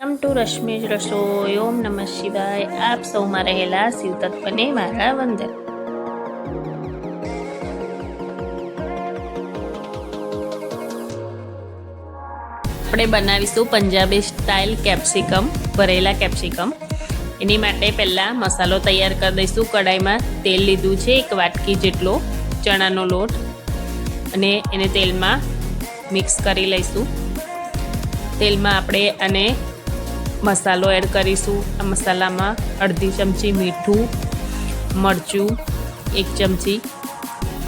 Welcome to રશ્મિજ રસોઈ। ઓમ નમઃ શિવાય। આપ સૌમાં રહેલા શિવ તત્વને મારા વંદન। આપણે બનાવીશું પંજાબી સ્ટાઇલ કેપ્સિકમ, ભરેલા કેપ્સિકમ। એની માટે પહેલાં મસાલો તૈયાર કરી દઈશું। કઢાઈમાં તેલ લીધું છે, 1 વાટકી જેટલો ચણાનો લોટ, અને એને તેલમાં મિક્સ કરી લઈશું। તેલમાં આપણે આને મસાલો એડ કરીશું। આ મસાલામાં અડધી ચમચી મીઠું, મરચું 1 ચમચી,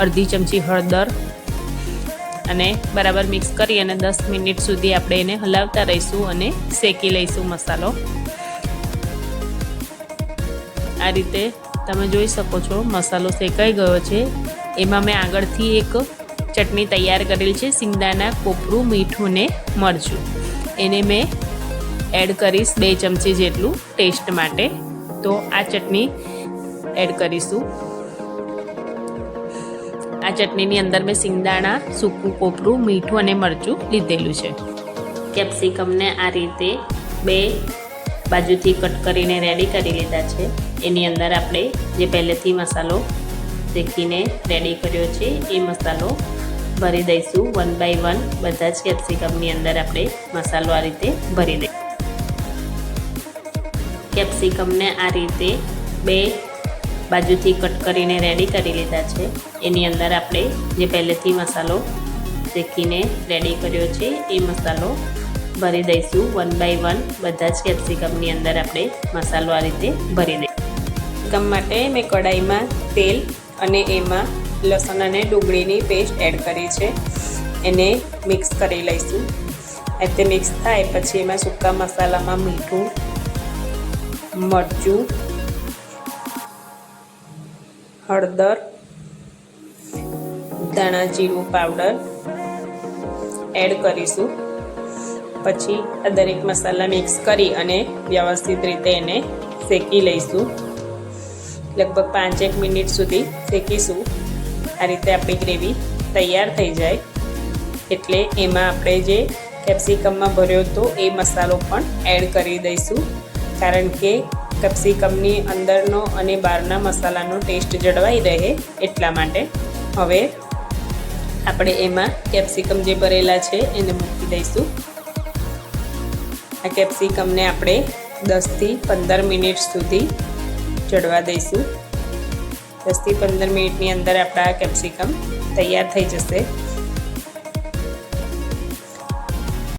અડધી ચમચી હળદર, અને બરાબર મિક્સ કરી અને 10 મિનિટ સુધી આપણે એને હલાવતા રહીશું અને શેકી લઈશું મસાલો। આ રીતે તમે જોઈ શકો છો મસાલો શેકાઈ ગયો છે। એમાં મેં આગળથી એક ચટણી તૈયાર કરેલી છે, સિંગદાણા, કોપરું, મીઠું ને મરચું। એને મેં એડ કરીશ 2 ચમચી જેટલું ટેસ્ટ માટે। તો આ ચટણી એડ કરીશું। આ ચટણીની અંદર મેં સિંગદાણા, સૂકું કોપરું, મીઠું અને મરચું લીધેલું છે। કેપ્સિકમને આ રીતે 2 બાજુથી કટ કરીને રેડી કરી લીધા છે। એની અંદર આપણે જે પહેલેથી મસાલો શેકીને રેડી કર્યો છે એ મસાલો ભરી દઈશું 1 બાય 1। બધા જ કેપ્સિકમની અંદર આપણે મસાલો આ રીતે ભરી દઈશું। કેપ્સિકમને આ રીતે 2 બાજુથી કટ કરીને રેડી કરી લીધા છે। એની અંદર આપણે જે પહેલેથી મસાલો શેકીને રેડી કર્યો છે એ મસાલો ભરી દઈશું 1 બાય 1। બધા જ કેપ્સિકમની અંદર આપણે મસાલો આ રીતે ભરી દઈશું। કેપ્સિકમ માટે મેં કઢાઈમાં તેલ અને એમાં લસણ અને ડુંગળીની પેસ્ટ એડ કરી છે। એને મિક્સ કરી લઈશું। આ રીતે મિક્સ થાય પછી એમાં સૂકા મસાલામાં મીઠું, મરચું, હળદર, ધાણા જીરું પાવડર એડ કરીશું। પછી આ દરેક મસાલા મિક્સ કરી અને વ્યવસ્થિત રીતે એને શેકી લઈશું। લગભગ 5-1 મિનિટ સુધી શેકીશું। આ રીતે આપણી ગ્રેવી તૈયાર થઈ જાય એટલે એમાં આપણે જે કેપ્સિકમમાં ભર્યો હતો એ મસાલો પણ એડ કરી દઈશું, કારણ કે કેપ્સિકમની અંદરનો અને બહારના મસાલાનો ટેસ્ટ જળવાઈ રહે એટલા માટે। હવે આપણે એમાં કેપ્સિકમ જે ભરેલા છે એને મૂકી દઈશું। આ કેપ્સિકમને આપણે 10 થી 15 મિનિટ સુધી ચડવા દઈશું। 10 થી 15 મિનિટની અંદર આપણા કેપ્સિકમ તૈયાર થઈ જશે।